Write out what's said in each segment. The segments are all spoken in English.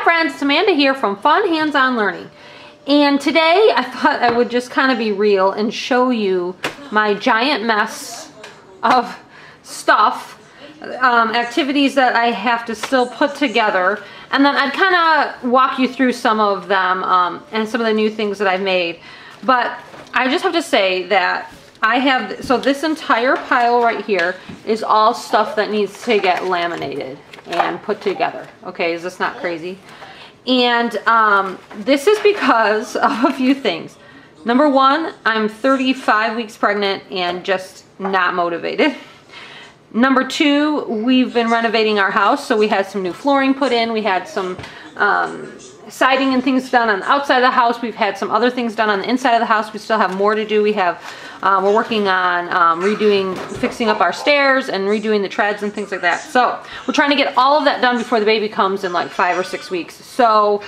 Hi friends, it's Amanda here from Fun Hands-On Learning. And today I thought I would just kind of be real and show you my giant mess of stuff, activities that I have to still put together. And then I'd kind of walk you through some of them and some of the new things that I've made. But I just have to say that I have, so this entire pile right here is all stuff that needs to get laminated and put together. Okay, is this not crazy? And this is because of a few things. Number one, I'm 35 weeks pregnant and just not motivated. Number two, we've been renovating our house, so we had some new flooring put in. We had some siding and things done on the outside of the house. We've had some other things done on the inside of the house. We still have more to do. We have, we're working on fixing up our stairs and redoing the treads and things like that. So we're trying to get all of that done before the baby comes in like 5 or 6 weeks. So,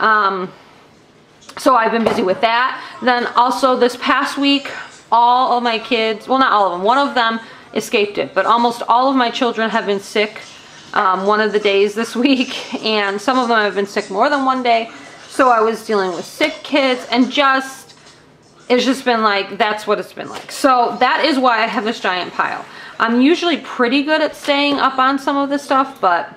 so I've been busy with that. Then also this past week, all of my kids, well, not all of them, one of them escaped it, but almost all of my children have been sick one of the days this week, and some of them have been sick more than one day. So I was dealing with sick kids, and it's just been like, that's what it's been like. So that is why I have this giant pile. I'm usually pretty good at staying up on some of this stuff, but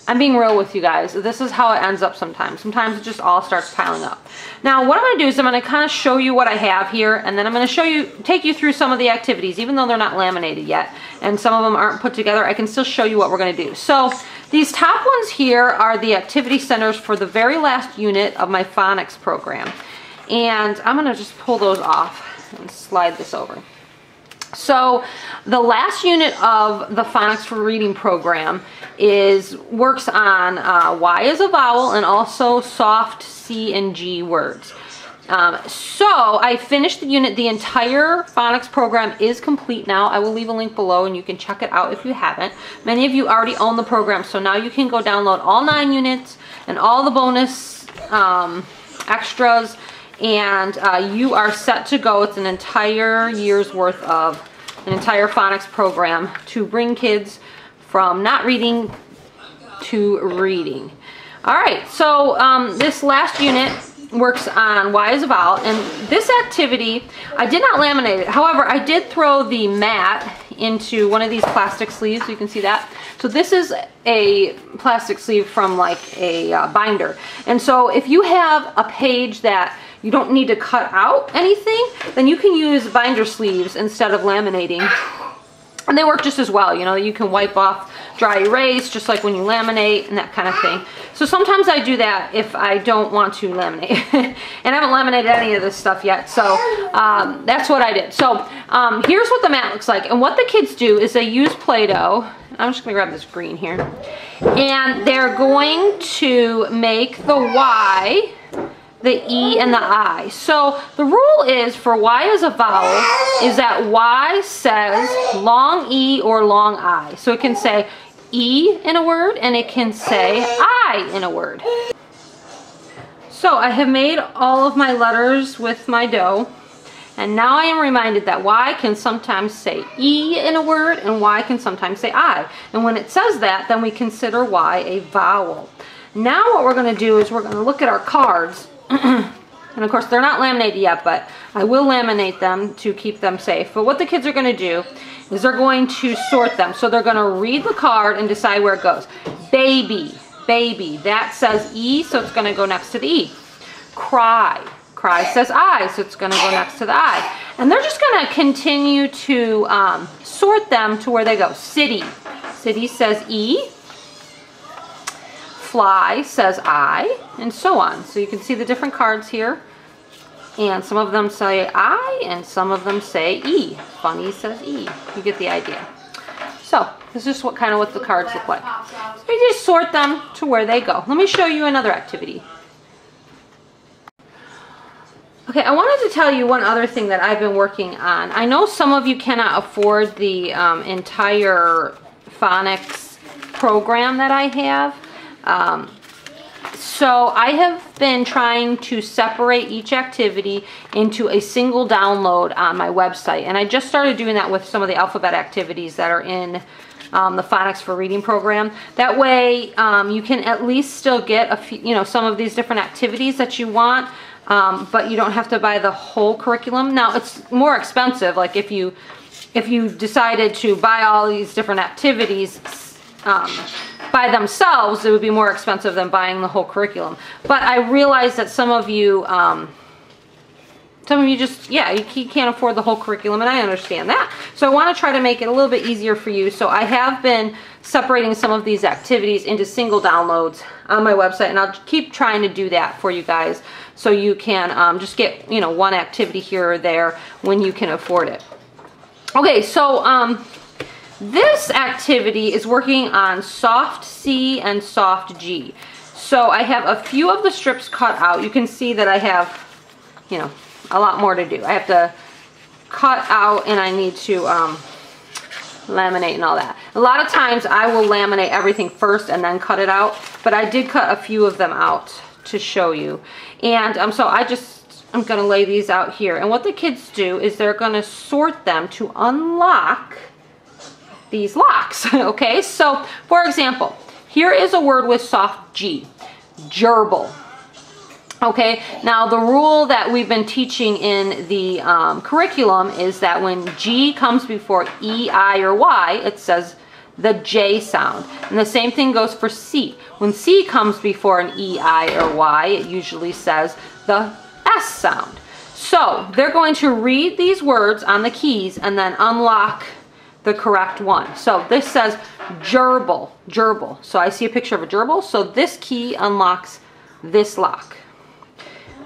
I'm being real with you guys. This is how it ends up sometimes. Sometimes it just all starts piling up. Now what I'm going to do is I'm going to kind of show you what I have here, and then I'm going to take you through some of the activities, even though they're not laminated yet, and some of them aren't put together. I can still show you what we're going to do. So these top ones here are the activity centers for the very last unit of my phonics program. And I'm going to just pull those off and slide this over. So the last unit of the Phonics for Reading program works on Y as a vowel and also soft C and G words. So I finished the unit. The entire phonics program is complete now. I will leave a link below and you can check it out if you haven't. Many of you already own the program, so now you can go download all 9 units and all the bonus extras, and you are set to go. It's an entire year's worth of an entire phonics program to bring kids from not reading to reading. All right, so this last unit works on Y as a vowel, and this activity, I did not laminate it. However, I did throw the mat into one of these plastic sleeves, so you can see that. So this is a plastic sleeve from like a binder. And so if you have a page that you don't need to cut out anything, then you can use binder sleeves instead of laminating. And they work just as well. You know, you can wipe off dry erase just like when you laminate and that kind of thing. So sometimes I do that if I don't want to laminate. And I haven't laminated any of this stuff yet, so that's what I did. So here's what the mat looks like. And what the kids do is they use Play-Doh. I'm just going to grab this green here. And they're going to make the Y, the E, and the I. So the rule is for Y as a vowel is that Y says long E or long I. So it can say E in a word and it can say I in a word. So I have made all of my letters with my dough, and now I am reminded that Y can sometimes say E in a word and Y can sometimes say I. And when it says that, then we consider Y a vowel. Now what we're going to do is we're going to look at our cards. And of course they're not laminated yet, but I will laminate them to keep them safe. But what the kids are going to do is they're going to sort them. So they're going to read the card and decide where it goes. Baby, baby, that says E, so it's going to go next to the E. Cry, cry says I, so it's going to go next to the I. And they're just going to continue to sort them to where they go. City, city says E. Fly says I, and so on. So you can see the different cards here, and some of them say I and some of them say E. Funny says E. You get the idea. So this is what the cards look like. So you just sort them to where they go. Let me show you another activity. Okay, I wanted to tell you one other thing that I've been working on. I know some of you cannot afford the entire phonics program that I have. So I have been trying to separate each activity into a single download on my website, and I just started doing that with some of the alphabet activities that are in the Phonics for Reading program. That way you can at least still get a few, you know, some of these different activities that you want, but you don't have to buy the whole curriculum. Now it's more expensive, like if you decided to buy all these different activities by themselves, it would be more expensive than buying the whole curriculum. But I realize that some of you just, yeah, you can't afford the whole curriculum, and I understand that. So I want to try to make it a little bit easier for you. So I have been separating some of these activities into single downloads on my website, and I'll keep trying to do that for you guys so you can just get, you know, one activity here or there when you can afford it. Okay, so this activity is working on soft C and soft G. So I have a few of the strips cut out. You can see that I have, you know, a lot more to do. I have to cut out, and I need to laminate and all that. A lot of times I will laminate everything first and then cut it out, but I did cut a few of them out to show you. And so I'm gonna lay these out here. And what the kids do is they're gonna sort them to unlock these locks, okay? So, for example, here is a word with soft G, gerbil. Okay, now the rule that we've been teaching in the curriculum is that when G comes before E, I, or Y, it says the J sound. And the same thing goes for C. When C comes before an E, I, or Y, it usually says the S sound. So they're going to read these words on the keys and then unlock the correct one. So this says gerbil, gerbil. So I see a picture of a gerbil, so this key unlocks this lock.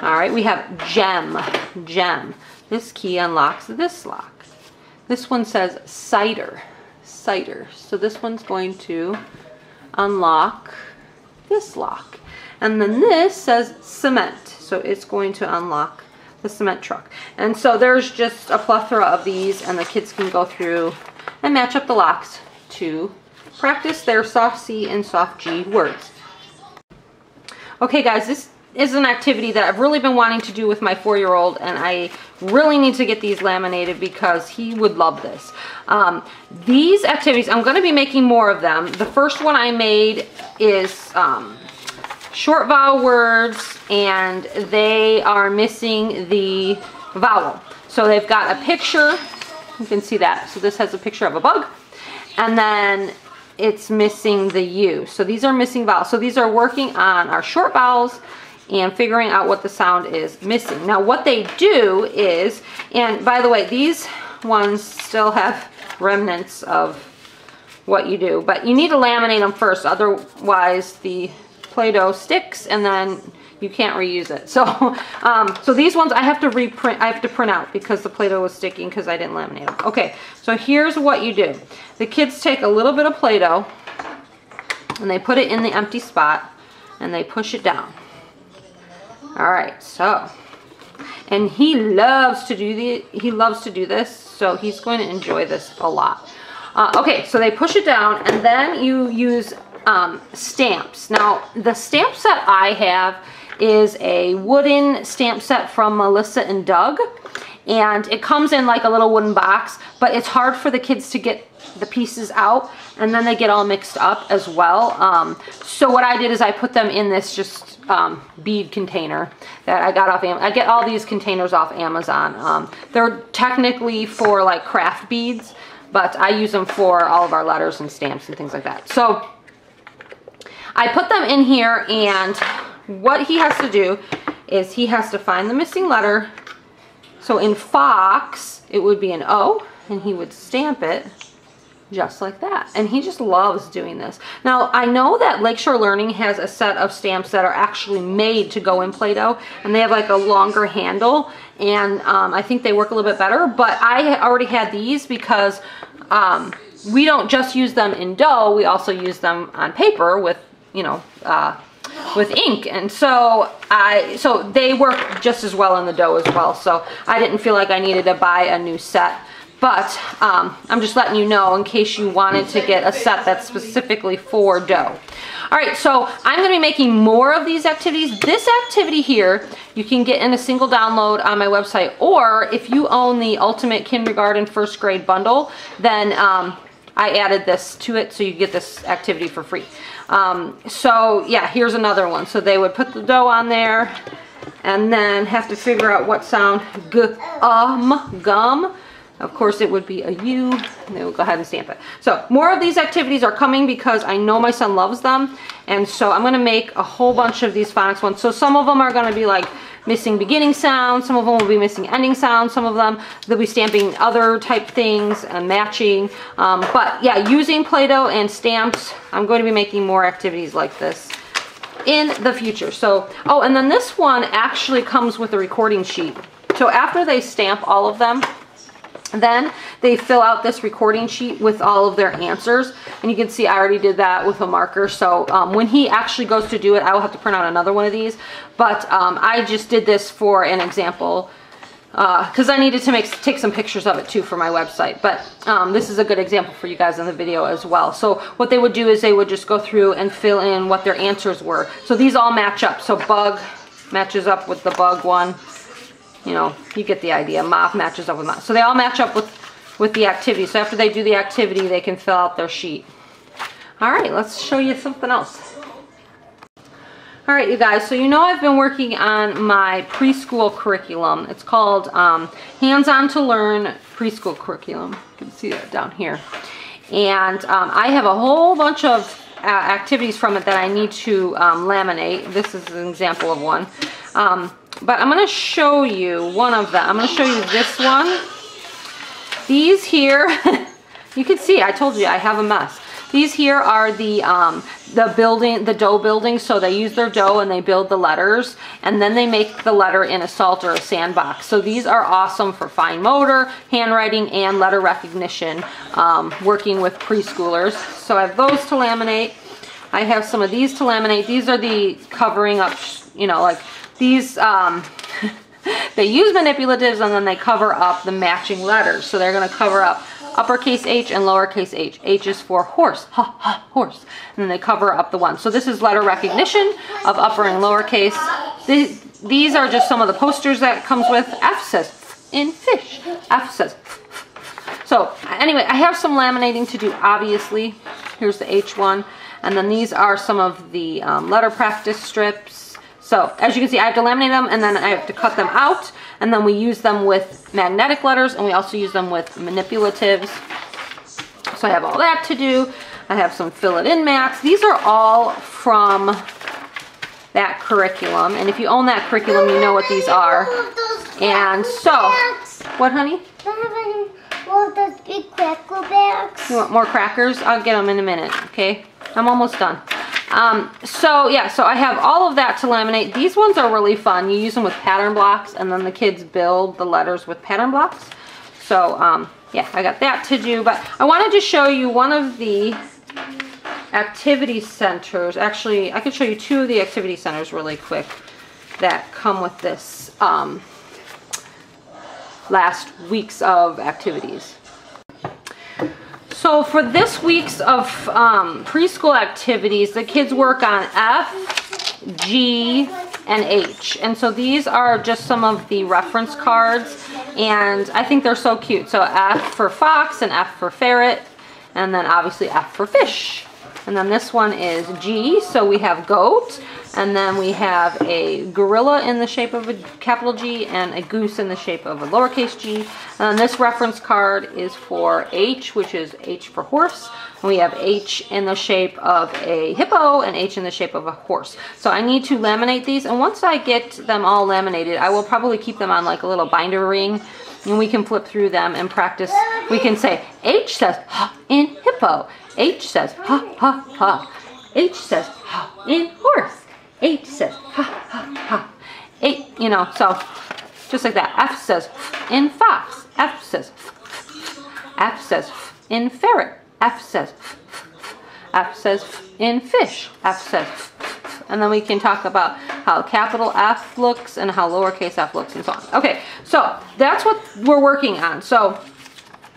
All right, we have gem, gem. This key unlocks this lock. This one says cider, cider. So this one's going to unlock this lock. And then this says cement. So it's going to unlock the cement truck. And so there's just a plethora of these, and the kids can go through and match up the locks to practice their soft C and soft G words. Okay guys, this is an activity that I've really been wanting to do with my 4-year-old, and I really need to get these laminated because he would love this. These activities, I'm going to be making more of them. The first one I made is short vowel words, and they are missing the vowel. So they've got a picture, you can see that. So this has a picture of a bug, and then it's missing the U. So these are missing vowels. So these are working on our short vowels and figuring out what the sound is missing. Now what they do is, and by the way, these ones still have remnants of what you do, but you need to laminate them first, otherwise the Play-Doh sticks and then you can't reuse it. So so these ones I have to reprint, I have to print out because the Play-Doh was sticking because I didn't laminate them. Okay, so here's what you do. The kids take a little bit of Play-Doh and they put it in the empty spot and they push it down. All right, so, and he loves to do this, so he's going to enjoy this a lot. Okay, so they push it down, and then you use stamps. Now, the stamp set I have is a wooden stamp set from Melissa and Doug, and it comes in like a little wooden box, but it's hard for the kids to get the pieces out, and then they get all mixed up as well. So what I did is I put them in this just bead container that I got off Amazon. I get all these containers off Amazon. They're technically for like craft beads, but I use them for all of our letters and stamps and things like that. So I put them in here, and what he has to do is he has to find the missing letter. So in Fox, it would be an O, and he would stamp it just like that. And he just loves doing this. Now, I know that Lakeshore Learning has a set of stamps that are actually made to go in Play-Doh, and they have like a longer handle, and I think they work a little bit better, but I already had these because we don't just use them in dough, we also use them on paper with, you know, with ink, and so they work just as well in the dough as well, so I didn't feel like I needed to buy a new set. But I'm just letting you know in case you wanted to get a set that's specifically for dough. All right, so I'm going to be making more of these activities. This activity here, you can get in a single download on my website, or if you own the Ultimate Kindergarten First Grade Bundle, then I added this to it, so you get this activity for free. So yeah, here's another one. So they would put the dough on there and then have to figure out what sound, gum. Of course, it would be a U, and they would go ahead and stamp it. So more of these activities are coming because I know my son loves them. And so I'm gonna make a whole bunch of these phonics ones. So some of them are gonna be like missing beginning sounds, some of them will be missing ending sounds, some of them they'll be stamping other type things and matching. But yeah, using Play-Doh and stamps, I'm going to be making more activities like this in the future. So, oh, and then this one actually comes with a recording sheet. So after they stamp all of them, then they fill out this recording sheet with all of their answers. And you can see I already did that with a marker. So when he actually goes to do it, I will have to print out another one of these. But I just did this for an example because I needed to take some pictures of it too for my website. But this is a good example for you guys in the video as well. So what they would do is they would just go through and fill in what their answers were. So these all match up. So bug matches up with the bug one. You know, you get the idea. Mop matches up with mop. So they all match up with the activity. So after they do the activity, they can fill out their sheet. All right, let's show you something else. All right, you guys, so you know I've been working on my preschool curriculum. It's called Hands-On to Learn Preschool Curriculum. You can see that down here. And I have a whole bunch of activities from it that I need to laminate. This is an example of one. But I'm going to show you one of them. I'm going to show you this one. These here, you can see, I told you I have a mess. These here are the dough building. So they use their dough and they build the letters, and then they make the letter in a salt or a sandbox. So these are awesome for fine motor, handwriting, and letter recognition, working with preschoolers. So I have those to laminate. I have some of these to laminate. These are the covering up, you know, like these, they use manipulatives and then they cover up the matching letters. So they're going to cover up uppercase H and lowercase h. H is for horse, ha, ha, horse. And then they cover up the one. So this is letter recognition of upper and lowercase. These are just some of the posters that comes with. F says in fish. F says. So anyway, I have some laminating to do, obviously. Here's the H one. And then these are some of the letter practice strips. So as you can see, I have to laminate them and then I have to cut them out. And then we use them with magnetic letters and we also use them with manipulatives. So I have all that to do. I have some fill it in mats. These are all from that curriculum. And if you own that curriculum, you know what these are. And so, what, honey? Those big cracker bags. You want more crackers? I'll get them in a minute, okay? I'm almost done. So yeah, so I have all of that to laminate. These ones are really fun. You use them with pattern blocks and then the kids build the letters with pattern blocks. So yeah, I got that to do, but I wanted to show you one of the activity centers. Actually, I could show you two of the activity centers really quick that come with this last week's of activities. So for this week's of preschool activities, the kids work on F, G, and H. And so these are just some of the reference cards, and I think they're so cute. So F for fox and F for ferret, and then obviously F for fish. And then this one is G, so we have goat, and then we have a gorilla in the shape of a capital G and a goose in the shape of a lowercase g. And then this reference card is for H, which is H for horse. And we have H in the shape of a hippo and H in the shape of a horse. So I need to laminate these, and once I get them all laminated, I will probably keep them on like a little binder ring, and we can flip through them and practice. We can say H says ha in hippo. H says ha ha ha. H says ha in horse. H says ha ha ha. H, you know, so just like that. F says in fox. F says F says in ferret. F says F says in fish. F says, and then we can talk about how capital F looks and how lowercase f looks and so on. Okay, so that's what we're working on. So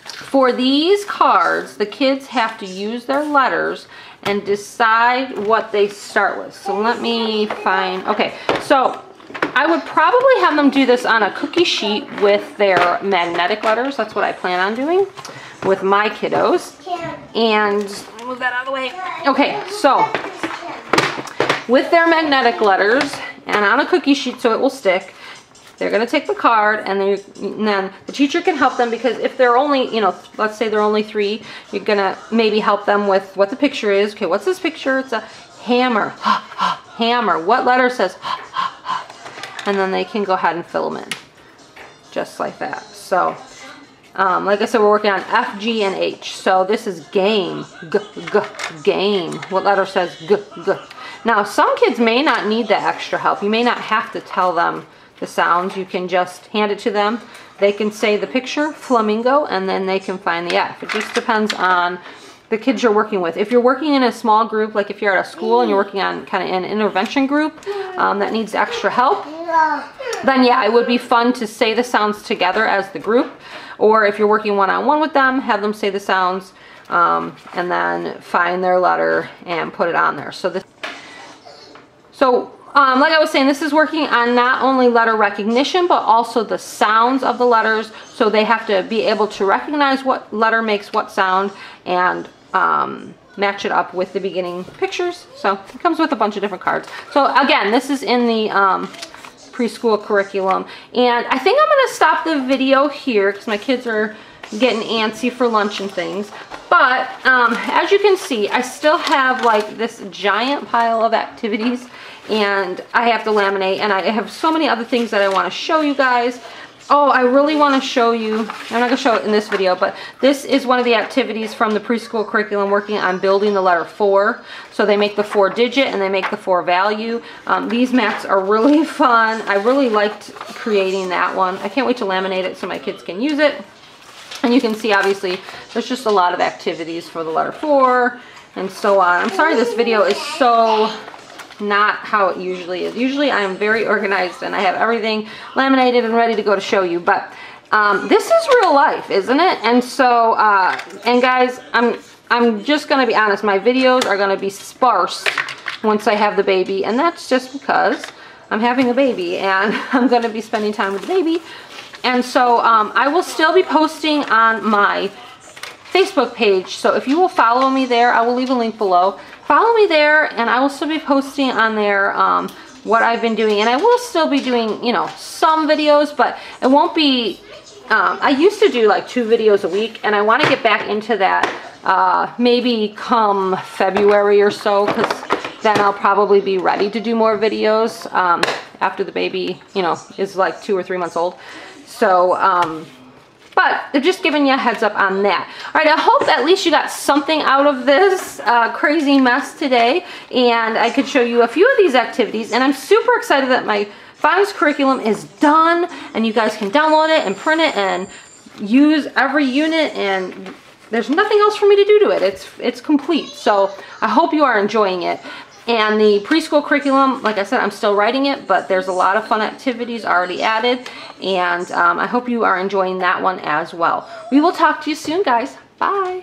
for these cards, the kids have to use their letters and decide what they start with. So let me find, okay, so I would probably have them do this on a cookie sheet with their magnetic letters. That's what I plan on doing with my kiddos. And move that out of the way. Okay, so with their magnetic letters and on a cookie sheet so it will stick, they're going to take the card, and then the teacher can help them, because if they're only, you know, let's say they're only 3, you're going to maybe help them with what the picture is. Okay, what's this picture? It's a hammer. Hammer. What letter says? And then they can go ahead and fill them in. Just like that. So, like I said, we're working on F, G, and H. So this is game. Game. What letter says G? Now, some kids may not need that extra help. You may not have to tell them the sounds. You can just hand it to them. They can say the picture, flamingo, and then they can find the F. It just depends on the kids you're working with. If you're working in a small group, like if you're at a school and you're working on kind of an intervention group that needs extra help, then yeah, it would be fun to say the sounds together as the group. Or if you're working one-on-one with them, have them say the sounds and then find their letter and put it on there. Like I was saying, this is working on not only letter recognition, but also the sounds of the letters. So they have to be able to recognize what letter makes what sound and match it up with the beginning pictures. So it comes with a bunch of different cards. So again, this is in the preschool curriculum. And I think I'm going to stop the video here because my kids are getting antsy for lunch and things. But as you can see, I still have like this giant pile of activities, and I have to laminate, and I have so many other things that I want to show you guys. Oh, I really want to show you, I'm not going to show it in this video, but this is one of the activities from the preschool curriculum working on building the letter 4. So they make the 4-digit and they make the 4 value. These mats are really fun. I really liked creating that one. I can't wait to laminate it so my kids can use it. And you can see, obviously, there's just a lot of activities for the letter 4 and so on. I'm sorry this video is so not how it usually is. Usually I am very organized and I have everything laminated and ready to go to show you. But this is real life, isn't it? And so, and guys, I'm just going to be honest. My videos are going to be sparse once I have the baby. And that's just because I'm having a baby and I'm going to be spending time with the baby. And so I will still be posting on my Facebook page. So if you will follow me there, I will leave a link below. Follow me there, and I will still be posting on there what I've been doing. And I will still be doing, you know, some videos, but it won't be, I used to do like 2 videos a week, and I want to get back into that maybe come February or so, because then I'll probably be ready to do more videos after the baby, you know, is like 2 or 3 months old. So, but they're just giving you a heads up on that. All right, I hope at least you got something out of this crazy mess today, and I could show you a few of these activities. And I'm super excited that my Phonics curriculum is done, and you guys can download it and print it and use every unit, and there's nothing else for me to do to it. It's complete. So I hope you are enjoying it. And the preschool curriculum, like I said, I'm still writing it, but there's a lot of fun activities already added. And I hope you are enjoying that one as well. We will talk to you soon, guys. Bye.